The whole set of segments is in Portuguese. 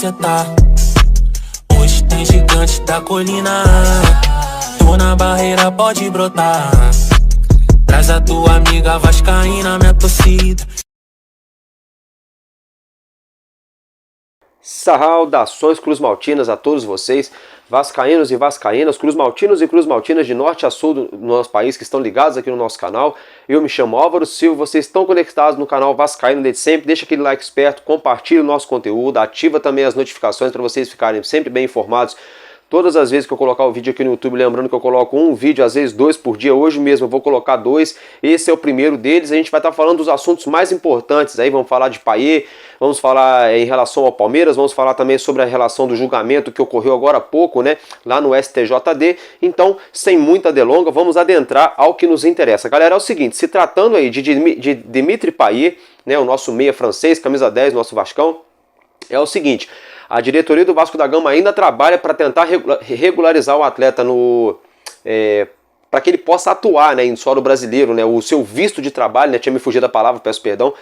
cê tá. Hoje tem gigante da colina. Tô na barreira, pode brotar. Traz a tua amiga vascaína, minha torcida. Saudações cruzmaltinas a todos vocês, vascaínos e vascaínas, cruzmaltinos e cruzmaltinas de norte a sul do nosso país que estão ligados aqui no nosso canal. Eu me chamo Álvaro Silva, vocês estão conectados no canal Vascaíno desde sempre. Deixa aquele like esperto, compartilha o nosso conteúdo, ativa também as notificações para vocês ficarem sempre bem informados. Todas as vezes que eu colocar o vídeo aqui no YouTube, lembrando que eu coloco um vídeo, às vezes 2 por dia, hoje mesmo eu vou colocar 2, esse é o primeiro deles. A gente vai estar falando dos assuntos mais importantes aí, vamos falar de Payet, vamos falar em relação ao Palmeiras, vamos falar também sobre a relação do julgamento que ocorreu agora há pouco, né, lá no STJD. Então, sem muita delonga, vamos adentrar ao que nos interessa. Galera, é o seguinte, se tratando aí de Dimitri Payet, né, o nosso meia francês, camisa 10, nosso Vascão, é o seguinte... A diretoria do Vasco da Gama ainda trabalha para tentar regularizar o atleta para que ele possa atuar, né, em solo brasileiro, né, o seu visto de trabalho, né, tinha me fugido da palavra, peço perdão,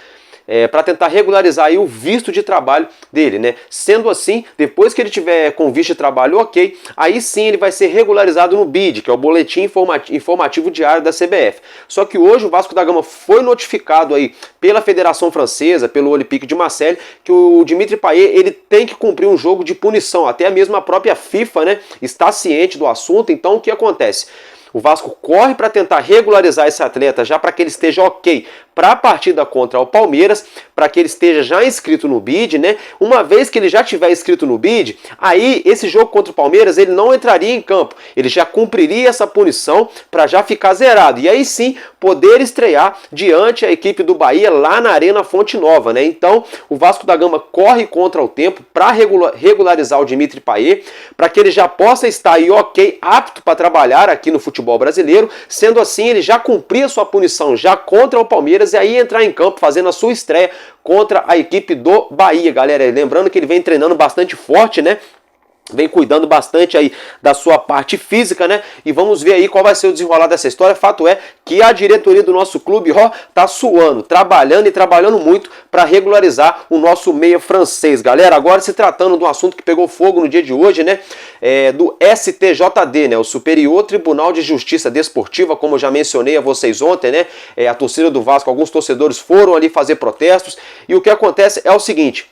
para tentar regularizar aí o visto de trabalho dele, né? Sendo assim, depois que ele tiver com visto de trabalho ok, aí sim ele vai ser regularizado no BID, que é o Boletim Informativo Diário da CBF. Só que hoje o Vasco da Gama foi notificado aí pela Federação Francesa, pelo Olympique de Marseille, que o Dimitri Payet ele tem que cumprir um jogo de punição. Até mesmo a própria FIFA, né, está ciente do assunto. Então o que acontece? O Vasco corre para tentar regularizar esse atleta já para que ele esteja ok para a partida contra o Palmeiras, para que ele esteja já inscrito no BID, né? Uma vez que ele já tiver inscrito no BID, aí esse jogo contra o Palmeiras ele não entraria em campo, ele já cumpriria essa punição para já ficar zerado e aí sim poder estrear diante a equipe do Bahia lá na Arena Fonte Nova, né? Então o Vasco da Gama corre contra o tempo para regularizar o Dimitri Payet, para que ele já possa estar aí ok, apto para trabalhar aqui no futebol brasileiro. Sendo assim, ele já cumpria sua punição já contra o Palmeiras e aí entrar em campo fazendo a sua estreia contra a equipe do Bahia, galera. Lembrando que ele vem treinando bastante forte, né? Vem cuidando bastante aí da sua parte física, né? E vamos ver aí qual vai ser o desenrolar dessa história. Fato é que a diretoria do nosso clube, ó, tá suando, trabalhando e trabalhando muito para regularizar o nosso meia francês, galera. Agora se tratando de um assunto que pegou fogo no dia de hoje, né? Do STJD, né? O Superior Tribunal de Justiça Desportiva, como eu já mencionei a vocês ontem, né? A torcida do Vasco, alguns torcedores foram ali fazer protestos e o que acontece é o seguinte...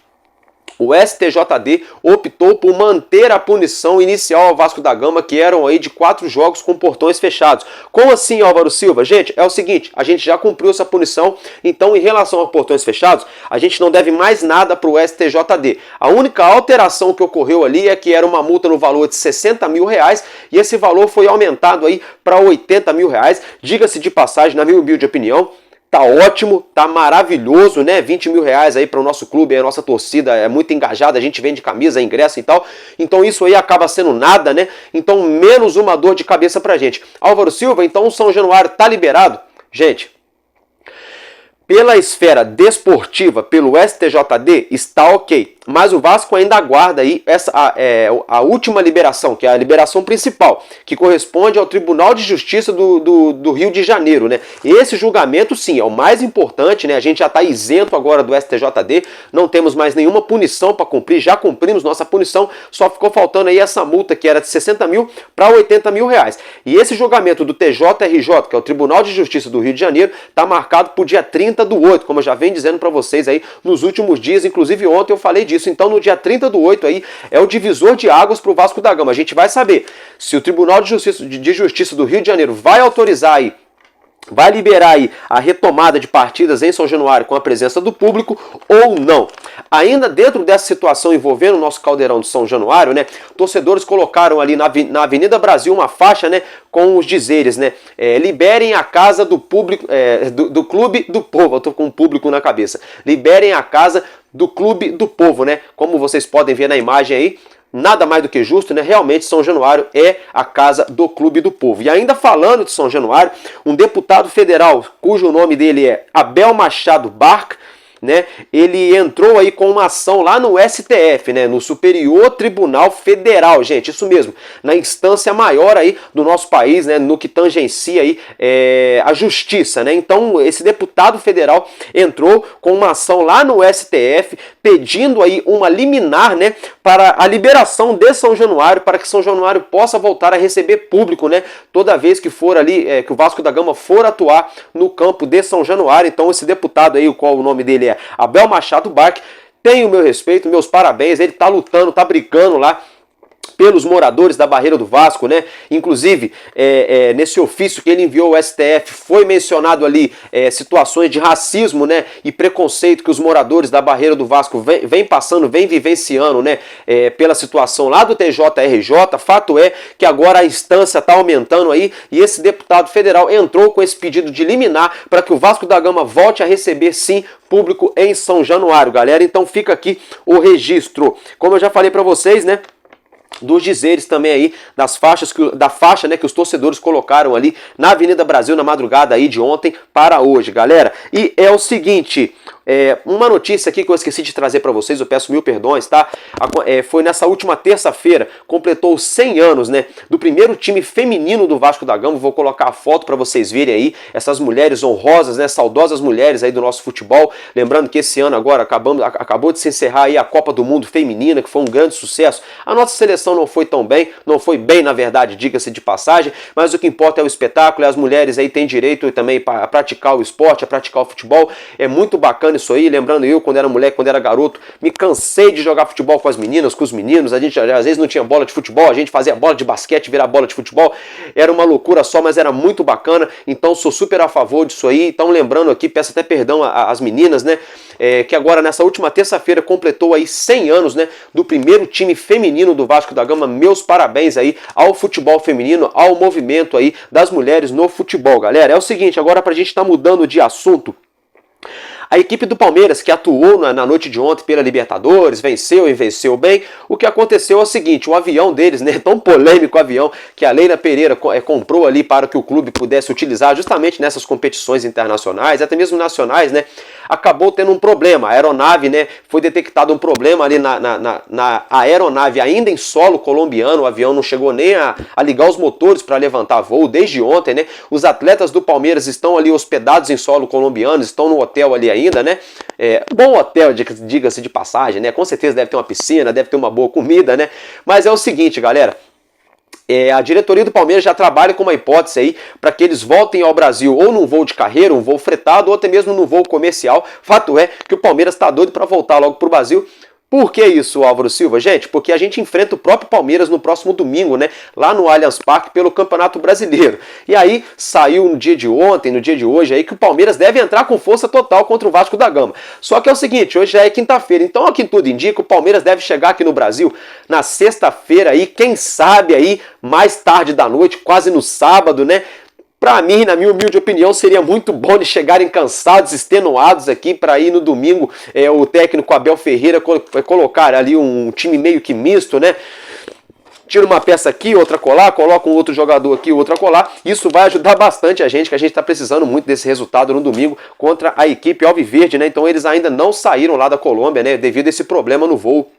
O STJD optou por manter a punição inicial ao Vasco da Gama, que eram aí de 4 jogos com portões fechados. Como assim, Álvaro Silva? Gente, é o seguinte, a gente já cumpriu essa punição, então em relação aos portões fechados, a gente não deve mais nada para o STJD. A única alteração que ocorreu ali é que era uma multa no valor de 60 mil reais e esse valor foi aumentado aí para 80 mil reais. Diga-se de passagem, na minha humilde opinião, tá ótimo, tá maravilhoso, né? 20 mil reais aí para o nosso clube, a nossa torcida é muito engajada, a gente vende camisa, ingresso e tal. Então isso aí acaba sendo nada, né? Então menos uma dor de cabeça pra gente. Álvaro Silva, então o São Januário tá liberado? Gente, pela esfera desportiva, pelo STJD, está ok. Mas o Vasco ainda aguarda aí a última liberação, que é a liberação principal, que corresponde ao Tribunal de Justiça do Rio de Janeiro, né? Esse julgamento, sim, é o mais importante, né? A gente já está isento agora do STJD, não temos mais nenhuma punição para cumprir, já cumprimos nossa punição, só ficou faltando aí essa multa que era de 60 mil para 80 mil reais. E esse julgamento do TJRJ, que é o Tribunal de Justiça do Rio de Janeiro, está marcado para o dia 30/8, como eu já venho dizendo para vocês aí nos últimos dias, inclusive ontem eu falei disso. Então no dia 30/8 aí é o divisor de águas para o Vasco da Gama. A gente vai saber se o Tribunal de Justiça do Rio de Janeiro vai autorizar aí, vai liberar aí a retomada de partidas em São Januário com a presença do público ou não. Ainda dentro dessa situação envolvendo o nosso caldeirão de São Januário, né, torcedores colocaram ali na Avenida Brasil uma faixa, né, com os dizeres, né, liberem a casa do público, do Clube do Povo. Eu tô com o público na cabeça. Liberem a casa do Clube do Povo, né? Como vocês podem ver na imagem aí, nada mais do que justo, né? Realmente São Januário é a casa do Clube do Povo. E ainda falando de São Januário, um deputado federal, cujo nome dele é Abel Machado Barca, né, ele entrou aí com uma ação lá no STF, né, no Superior Tribunal Federal, gente, isso mesmo, na instância maior aí do nosso país, né, no que tangencia aí a justiça, né. Então esse deputado federal entrou com uma ação lá no STF pedindo aí uma liminar, né, para a liberação de São Januário, para que São Januário possa voltar a receber público, né, toda vez que for ali, que o Vasco da Gama for atuar no campo de São Januário. Então esse deputado aí, o qual o nome dele é Abel Machado Barque, tem o meu respeito, meus parabéns, ele tá lutando, tá brigando lá pelos moradores da Barreira do Vasco, né? Inclusive, nesse ofício que ele enviou ao STF, foi mencionado ali situações de racismo, né, e preconceito que os moradores da Barreira do Vasco vem passando, vem vivenciando, né, pela situação lá do TJRJ. Fato é que agora a instância está aumentando aí e esse deputado federal entrou com esse pedido de liminar para que o Vasco da Gama volte a receber, sim, público em São Januário, galera. Então fica aqui o registro. Como eu já falei para vocês, né, dos dizeres também aí, das faixas, da faixa, né, que os torcedores colocaram ali na Avenida Brasil na madrugada aí de ontem para hoje, galera. E é o seguinte, uma notícia aqui que eu esqueci de trazer para vocês, eu peço mil perdões, tá? Foi nessa última terça-feira, completou 100 anos, né, do primeiro time feminino do Vasco da Gama. Vou colocar a foto para vocês verem aí, essas mulheres honrosas, né, saudosas mulheres aí do nosso futebol. Lembrando que esse ano agora acabou de se encerrar aí a Copa do Mundo Feminina, que foi um grande sucesso. A nossa seleção não foi tão bem, não foi bem na verdade, diga-se de passagem, mas o que importa é o espetáculo, e as mulheres aí têm direito também a praticar o esporte, a praticar o futebol. É muito bacana isso aí. Lembrando, eu quando era moleque, quando era garoto, me cansei de jogar futebol com as meninas, com os meninos. A gente às vezes não tinha bola de futebol, a gente fazia bola de basquete, virar bola de futebol, era uma loucura só, mas era muito bacana. Então sou super a favor disso aí. Então lembrando aqui, peço até perdão às meninas, né, que agora nessa última terça-feira completou aí 100 anos, né, do primeiro time feminino do Vasco da Gama. Meus parabéns aí ao futebol feminino, ao movimento aí das mulheres no futebol, galera. É o seguinte, agora pra gente estar mudando de assunto, a equipe do Palmeiras, que atuou na noite de ontem pela Libertadores, venceu e venceu bem. O que aconteceu é o seguinte, o avião deles, né, tão polêmico avião, que a Leila Pereira comprou ali para que o clube pudesse utilizar justamente nessas competições internacionais, até mesmo nacionais, né, acabou tendo um problema. A aeronave, né, foi detectado um problema ali na aeronave ainda em solo colombiano. O avião não chegou nem a ligar os motores para levantar voo desde ontem, né. Os atletas do Palmeiras estão ali hospedados em solo colombiano, estão no hotel ali ainda, né? Bom hotel, diga-se de passagem, né? Com certeza deve ter uma piscina, deve ter uma boa comida, né? Mas é o seguinte, galera. A diretoria do Palmeiras já trabalha com uma hipótese aí para que eles voltem ao Brasil ou num voo de carreira, um voo fretado, ou até mesmo num voo comercial. Fato é que o Palmeiras está doido para voltar logo para o Brasil. Por que isso, Álvaro Silva? Gente, porque a gente enfrenta o próprio Palmeiras no próximo domingo, né? Lá no Allianz Parque pelo Campeonato Brasileiro. E aí saiu no dia de ontem, no dia de hoje, aí que o Palmeiras deve entrar com força total contra o Vasco da Gama. Só que é o seguinte, hoje já é quinta-feira, então aqui tudo indica, o Palmeiras deve chegar aqui no Brasil na sexta-feira aí, quem sabe aí mais tarde da noite, quase no sábado, né? Para mim, na minha humilde opinião, seria muito bom de chegarem cansados, extenuados aqui para ir no domingo o técnico Abel Ferreira colocar ali um time meio que misto, né? Tira uma peça aqui, outra colar, coloca um outro jogador aqui, outra colar. Isso vai ajudar bastante a gente, que a gente está precisando muito desse resultado no domingo contra a equipe alviverde, né? Então eles ainda não saíram lá da Colômbia, né? Devido a esse problema no voo.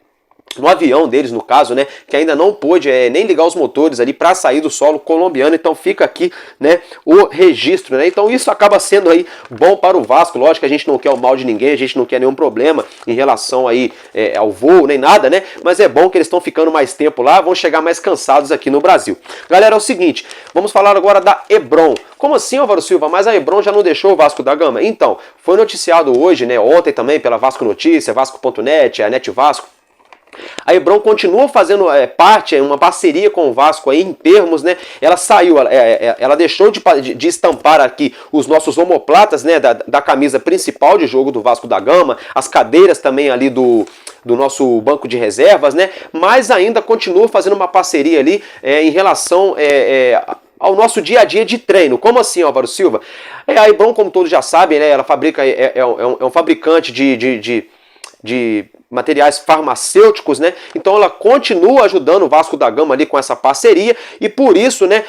No avião deles, no caso, né, que ainda não pôde nem ligar os motores ali para sair do solo colombiano. Então fica aqui, né, o registro, né? Então isso acaba sendo aí bom para o Vasco. Lógico que a gente não quer o mal de ninguém, a gente não quer nenhum problema em relação aí ao voo, nem nada, né? Mas é bom que eles estão ficando mais tempo lá, vão chegar mais cansados aqui no Brasil. Galera, é o seguinte, vamos falar agora da Hebron. Como assim, Álvaro Silva? Mas a Hebron já não deixou o Vasco da Gama? Então, foi noticiado hoje, né, ontem também pela Vasco Notícia, Vasco.net, a Net Vasco. A Hebron continua fazendo parte, uma parceria com o Vasco aí em termos, né? Ela saiu, ela deixou de estampar aqui os nossos omoplatas, né? Da camisa principal de jogo do Vasco da Gama, as cadeiras também ali do nosso banco de reservas, né? Mas ainda continua fazendo uma parceria ali em relação ao nosso dia a dia de treino. Como assim, Álvaro Silva? A Hebron, como todos já sabem, né? Ela fabrica, é um fabricante de materiais farmacêuticos, né? Então ela continua ajudando o Vasco da Gama ali com essa parceria e por isso, né,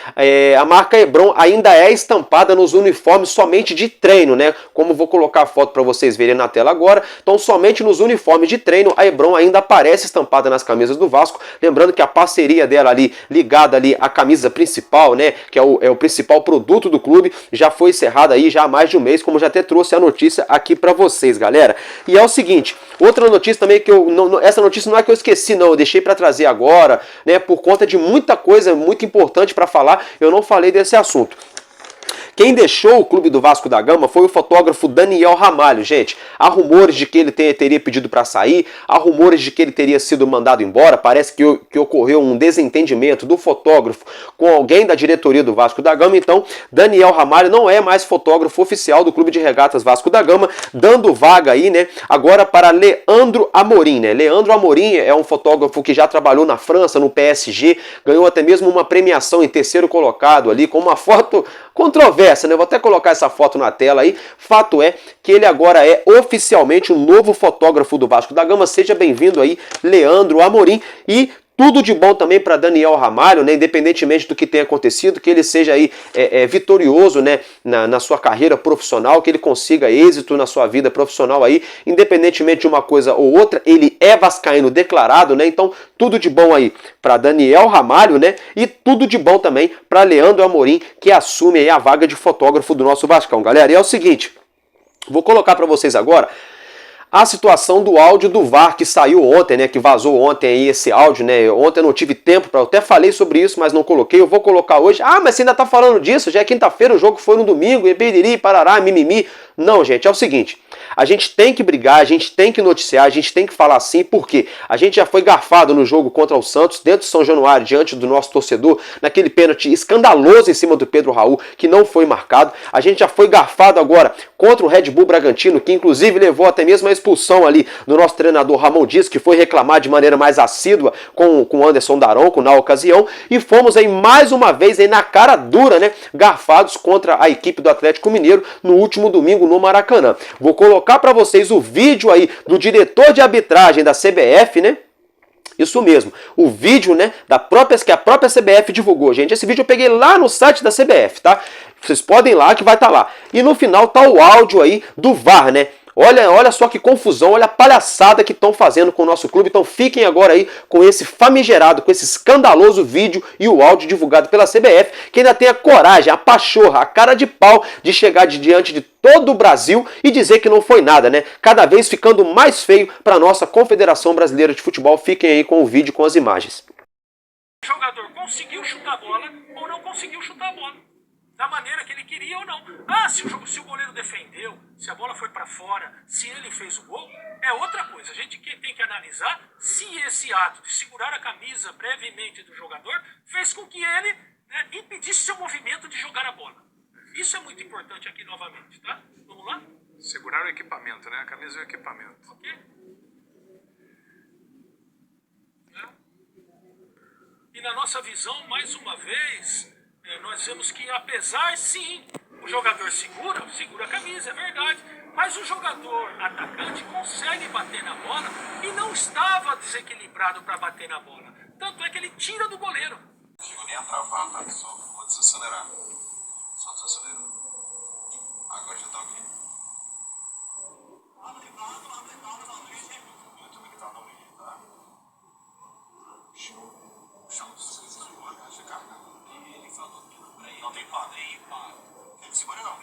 a marca Hebron ainda é estampada nos uniformes somente de treino, né? Como vou colocar a foto para vocês verem na tela agora. Então somente nos uniformes de treino a Hebron ainda aparece estampada nas camisas do Vasco. Lembrando que a parceria dela ali, ligada ali à camisa principal, né, que é o principal produto do clube, já foi encerrada aí já há mais de um mês, como já até trouxe a notícia aqui para vocês, galera. E é o seguinte, outra notícia também que essa notícia não é que eu esqueci não, eu deixei para trazer agora, né, por conta de muita coisa muito importante para falar, eu não falei desse assunto. Quem deixou o clube do Vasco da Gama foi o fotógrafo Daniel Ramalho, gente. Há rumores de que ele teria pedido para sair, há rumores de que ele teria sido mandado embora. Parece que ocorreu um desentendimento do fotógrafo com alguém da diretoria do Vasco da Gama. Então, Daniel Ramalho não é mais fotógrafo oficial do Clube de Regatas Vasco da Gama, dando vaga aí, né, agora para Leandro Amorim, né? Leandro Amorim é um fotógrafo que já trabalhou na França, no PSG, ganhou até mesmo uma premiação em terceiro colocado ali, com uma foto controversa, né? Eu vou até colocar essa foto na tela aí. Fato é que ele agora é oficialmente o novo fotógrafo do Vasco da Gama. Seja bem-vindo aí, Leandro Amorim. E tudo de bom também para Daniel Ramalho, né? Independentemente do que tenha acontecido, que ele seja aí vitorioso, né, na sua carreira profissional, que ele consiga êxito na sua vida profissional aí, independentemente de uma coisa ou outra. Ele é vascaíno declarado, né? Então tudo de bom aí para Daniel Ramalho, né? E tudo de bom também para Leandro Amorim, que assume aí a vaga de fotógrafo do nosso Vascão, galera. E é o seguinte, vou colocar para vocês agora a situação do áudio do VAR que saiu ontem, né, que vazou ontem aí esse áudio, né, ontem eu não tive tempo, eu até falei sobre isso, mas não coloquei, eu vou colocar hoje. Ah, mas você ainda tá falando disso, já é quinta-feira, o jogo foi no domingo, e biriri, parará, mimimi. Não, gente, é o seguinte, a gente tem que brigar, a gente tem que noticiar, a gente tem que falar assim, porque a gente já foi garfado no jogo contra o Santos, dentro de São Januário, diante do nosso torcedor, naquele pênalti escandaloso em cima do Pedro Raul, que não foi marcado. A gente já foi garfado agora contra o Red Bull Bragantino, que inclusive levou até mesmo a expulsão ali do nosso treinador Ramon Dias, que foi reclamar de maneira mais assídua com o Anderson Daronco na ocasião, e fomos aí mais uma vez aí na cara dura, né, garfados contra a equipe do Atlético Mineiro no último domingo no Maracanã. Vou colocar para vocês o vídeo aí do diretor de arbitragem da CBF, né? Isso mesmo, o vídeo, né, que a própria CBF divulgou, gente. Esse vídeo eu peguei lá no site da CBF, tá? Vocês podem ir lá que vai estar lá. E no final tá o áudio aí do VAR, né? Olha só que confusão, olha a palhaçada que estão fazendo com o nosso clube. Então fiquem agora aí com esse famigerado, com esse escandaloso vídeo e o áudio divulgado pela CBF, que ainda tem a coragem, a pachorra, a cara de pau de chegar diante de todo o Brasil e dizer que não foi nada, né? Cada vez ficando mais feio para a nossa Confederação Brasileira de Futebol. Fiquem aí com o vídeo, com as imagens. O jogador conseguiu chutar a bola ou não conseguiu chutar a bola, da maneira que ele queria ou não. Ah, se o goleiro defendeu, se a bola foi para fora, se ele fez o gol, é outra coisa. A gente tem que analisar se esse ato de segurar a camisa brevemente do jogador fez com que ele, né, impedisse seu movimento de jogar a bola. Isso é muito importante aqui novamente, tá? Vamos lá? Segurar o equipamento, né? A camisa e o equipamento. Ok? Né? E na nossa visão, mais uma vez, nós vemos que apesar, sim, o jogador segura a camisa, é verdade, mas o jogador atacante consegue bater na bola e não estava desequilibrado para bater na bola. Tanto é que ele tira do goleiro. Não chegou nem a travar, tá? Só vou desacelerar. Só desacelerou. Agora já tá ok. Eu também que tá na origem, tá? O chão dos seus olhos de carga. Ele falou que não tem pá. Nem pá. Segura não.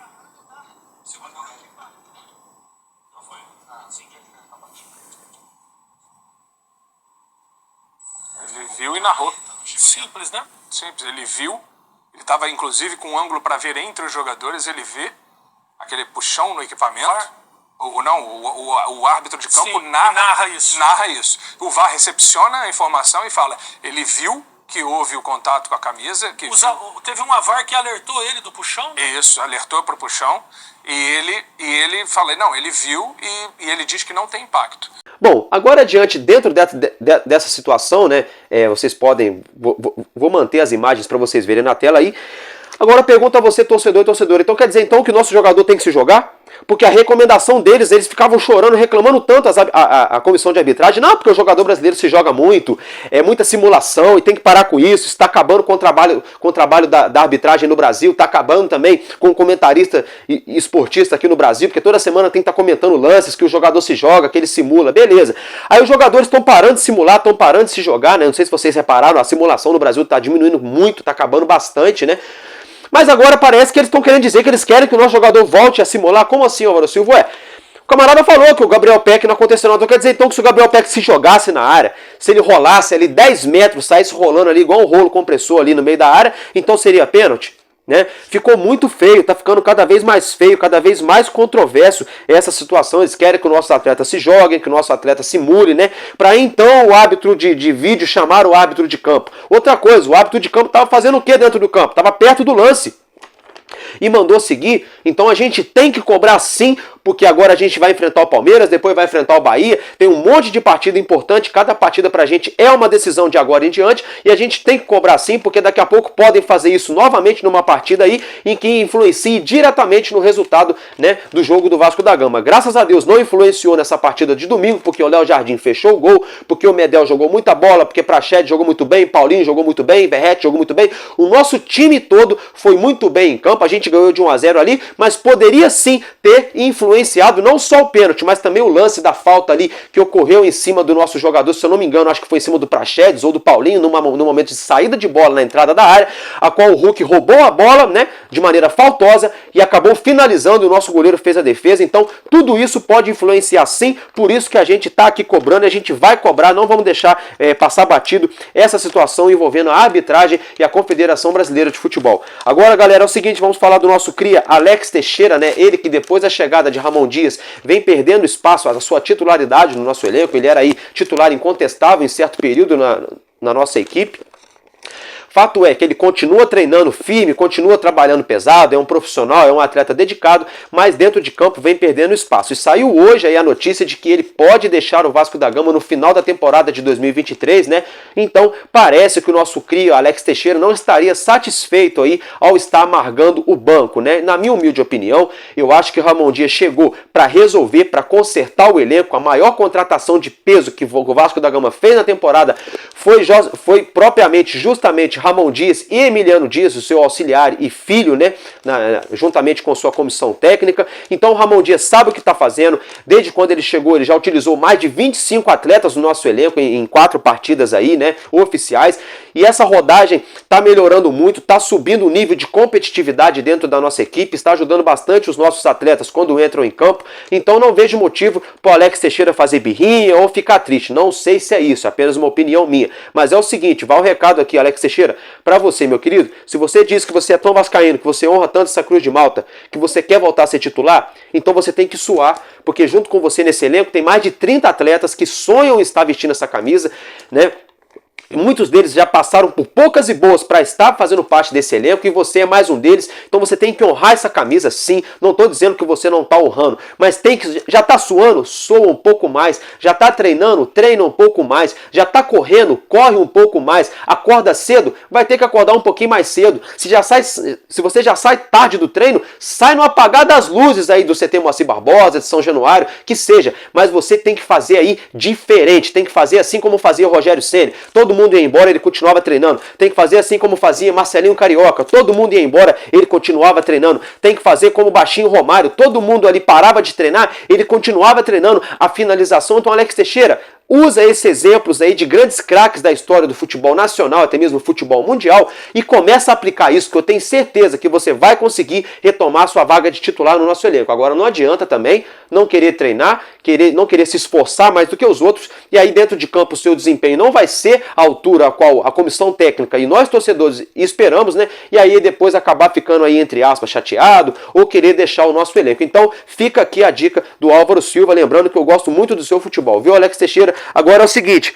Segura não. Não foi? Ah, sim. Ele viu e narrou. Simples, né? Simples, ele viu. Ele estava inclusive com um ângulo para ver entre os jogadores. Ele vê aquele puxão no equipamento. O árbitro de campo narra isso. O VAR recepciona a informação e fala: ele viu que houve o contato com a camisa. Teve uma VAR que alertou ele do puxão? Né? Isso, alertou para o puxão. E ele fala: não, ele viu e ele diz que não tem impacto. Bom, agora dentro dessa situação, né, vocês podem, vou manter as imagens para vocês verem na tela aí. Agora pergunto a você, torcedor e torcedora, então quer dizer então que o nosso jogador tem que se jogar? Porque a recomendação deles, eles ficavam chorando, reclamando tanto a comissão de arbitragem. Não, porque o jogador brasileiro se joga muito, é muita simulação e tem que parar com isso. Está acabando com o trabalho da arbitragem no Brasil, está acabando também com o comentarista e esportista aqui no Brasil, porque toda semana tem que estar comentando lances que o jogador se joga, que ele simula, beleza. Aí os jogadores estão parando de simular, estão parando de se jogar, né? Não sei se vocês repararam, a simulação no Brasil está diminuindo muito, está acabando bastante, né? Mas agora parece que eles estão querendo dizer que eles querem que o nosso jogador volte a simular. Como assim, Álvaro Silva? O camarada falou que o Gabriel Peck não aconteceu nada. Então quer dizer então que se o Gabriel Peck se jogasse na área, se ele rolasse ali 10 metros, saísse rolando ali igual um rolo compressor ali no meio da área, então seria pênalti? Né? Ficou muito feio, tá ficando cada vez mais feio, cada vez mais controverso essa situação. Eles querem que o nosso atleta se jogue, que o nosso atleta simule, né? Para então o árbitro de vídeo chamar o árbitro de campo. Outra coisa, o árbitro de campo estava fazendo o que dentro do campo? Estava perto do lance e mandou seguir. Então a gente tem que cobrar sim, porque agora a gente vai enfrentar o Palmeiras, depois vai enfrentar o Bahia, tem um monte de partida importante, cada partida pra gente é uma decisão de agora em diante, e a gente tem que cobrar sim, porque daqui a pouco podem fazer isso novamente numa partida aí, em que influencie diretamente no resultado, né, do jogo do Vasco da Gama. Graças a Deus não influenciou nessa partida de domingo, porque o Léo Jardim fechou o gol, porque o Medel jogou muita bola, porque Praxedes jogou muito bem, Paulinho jogou muito bem, Verratti jogou muito bem, o nosso time todo foi muito bem em campo, a gente ganhou de 1-0 ali, mas poderia sim ter influenciado não só o pênalti, mas também o lance da falta ali que ocorreu em cima do nosso jogador, se eu não me engano, acho que foi em cima do Praxedes ou do Paulinho, no momento de saída de bola na entrada da área, a qual o Hulk roubou a bola, né, de maneira faltosa e acabou finalizando e o nosso goleiro fez a defesa. Então tudo isso pode influenciar sim, por isso que a gente está aqui cobrando e a gente vai cobrar, não vamos deixar passar batido essa situação envolvendo a arbitragem e a Confederação Brasileira de Futebol. Agora, galera, é o seguinte, vamos falar do nosso cria Alex Teixeira, né, ele que depois da chegada de Ramon Dias vem perdendo espaço, a sua titularidade no nosso elenco, ele era aí titular incontestável em certo período na nossa equipe. Fato é que ele continua treinando firme, continua trabalhando pesado, é um profissional, é um atleta dedicado, mas dentro de campo vem perdendo espaço. E saiu hoje aí a notícia de que ele pode deixar o Vasco da Gama no final da temporada de 2023, né? Então parece que o nosso cria, Alex Teixeira, não estaria satisfeito aí ao estar amargando o banco, né? Na minha humilde opinião, eu acho que o Ramon Dias chegou para resolver, para consertar o elenco. A maior contratação de peso que o Vasco da Gama fez na temporada foi propriamente, justamente, Ramon Dias e Emiliano Dias, o seu auxiliar e filho, né, juntamente com sua comissão técnica. Então o Ramon Dias sabe o que está fazendo. Desde quando ele chegou, ele já utilizou mais de 25 atletas no nosso elenco em 4 partidas aí, né, oficiais. E essa rodagem está melhorando muito, está subindo o nível de competitividade dentro da nossa equipe, está ajudando bastante os nossos atletas quando entram em campo. Então não vejo motivo para o Alex Teixeira fazer birrinha ou ficar triste. Não sei se é isso, é apenas uma opinião minha. Mas é o seguinte, vai o recado aqui, Alex Teixeira, para você, meu querido. Se você diz que você é tão vascaíno, que você honra tanto essa Cruz de Malta, que você quer voltar a ser titular, então você tem que suar, porque junto com você nesse elenco tem mais de 30 atletas que sonham em estar vestindo essa camisa, né? Muitos deles já passaram por poucas e boas para estar fazendo parte desse elenco e você é mais um deles. Então você tem que honrar essa camisa, sim. Não estou dizendo que você não está honrando, mas tem que, já está suando, soa um pouco mais. Já está treinando, treina um pouco mais. Já está correndo, corre um pouco mais. Acorda cedo, vai ter que acordar um pouquinho mais cedo. Se você já sai tarde do treino, sai no apagar das luzes aí do CT Moacir Barbosa, de São Januário, que seja. Mas você tem que fazer aí diferente. Tem que fazer assim como fazia o Rogério Ceni. Todo mundo ia embora, ele continuava treinando. Tem que fazer assim como fazia Marcelinho Carioca. Todo mundo ia embora, ele continuava treinando. Tem que fazer como o Baixinho Romário. Todo mundo ali parava de treinar, ele continuava treinando a finalização. Então, Alex Teixeira, usa esses exemplos aí de grandes craques da história do futebol nacional, até mesmo do futebol mundial, e começa a aplicar isso, que eu tenho certeza que você vai conseguir retomar sua vaga de titular no nosso elenco. Agora não adianta também não querer treinar, não querer se esforçar mais do que os outros, e aí dentro de campo o seu desempenho não vai ser a altura a qual a comissão técnica e nós torcedores esperamos, né? E aí depois acabar ficando aí, entre aspas, chateado, ou querer deixar o nosso elenco. Então fica aqui a dica do Álvaro Silva, lembrando que eu gosto muito do seu futebol, viu, Alex Teixeira? Agora é o seguinte,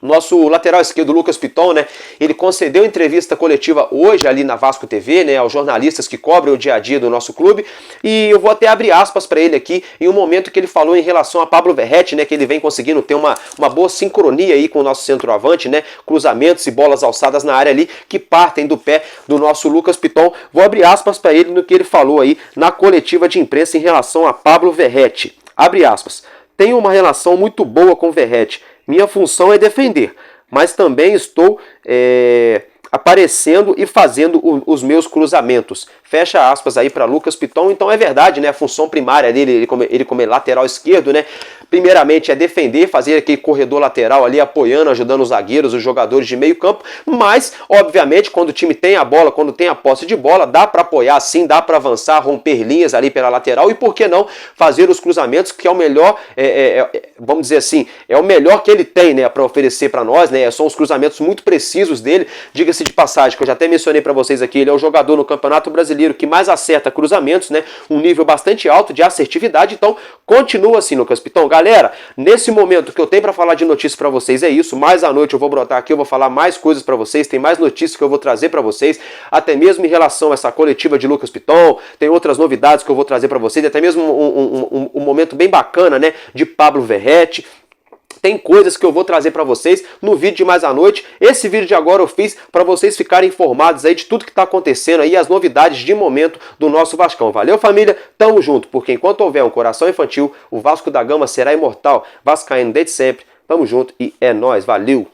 Nosso lateral esquerdo, Lucas Piton, né, ele concedeu entrevista coletiva hoje ali na Vasco TV, né, aos jornalistas que cobrem o dia a dia do nosso clube, e eu vou até abrir aspas para ele aqui, em um momento que ele falou em relação a Pablo Verratti, né, que ele vem conseguindo ter uma boa sincronia aí com o nosso centroavante, né, cruzamentos e bolas alçadas na área ali, que partem do pé do nosso Lucas Piton. Vou abrir aspas para ele no que ele falou aí na coletiva de imprensa em relação a Pablo Verratti. Abre aspas. Tenho uma relação muito boa com o Verratti. Minha função é defender, mas também estou aparecendo e fazendo os meus cruzamentos. Fecha aspas aí para Lucas Piton. Então é verdade, né? A função primária dele, ele como lateral esquerdo, né? Primeiramente é defender, fazer aquele corredor lateral ali, apoiando, ajudando os zagueiros, os jogadores de meio campo, mas, obviamente, quando o time tem a bola, quando tem a posse de bola, dá para apoiar sim, dá para avançar, romper linhas ali pela lateral e, por que não, fazer os cruzamentos, que é o melhor, vamos dizer assim, é o melhor que ele tem, né, para oferecer para nós, né? São os cruzamentos muito precisos dele. Diga-se de passagem, que eu já até mencionei para vocês aqui, ele é o jogador no Campeonato Brasileiro que mais acerta cruzamentos, né? Um nível bastante alto de assertividade. Então, continua assim, Lucas Piton. Galera, nesse momento que eu tenho para falar de notícias para vocês é isso. Mais à noite eu vou brotar aqui, eu vou falar mais coisas para vocês, tem mais notícias que eu vou trazer para vocês, até mesmo em relação a essa coletiva de Lucas Piton, tem outras novidades que eu vou trazer para vocês, até mesmo um momento bem bacana, né, de Pablo Verratti. Tem coisas que eu vou trazer para vocês no vídeo de mais à noite. Esse vídeo de agora eu fiz para vocês ficarem informados aí de tudo que está acontecendo aí, as novidades de momento do nosso Vascão. Valeu, família? Tamo junto, porque enquanto houver um coração infantil, o Vasco da Gama será imortal. Vascaíno desde sempre. Tamo junto e é nóis. Valeu!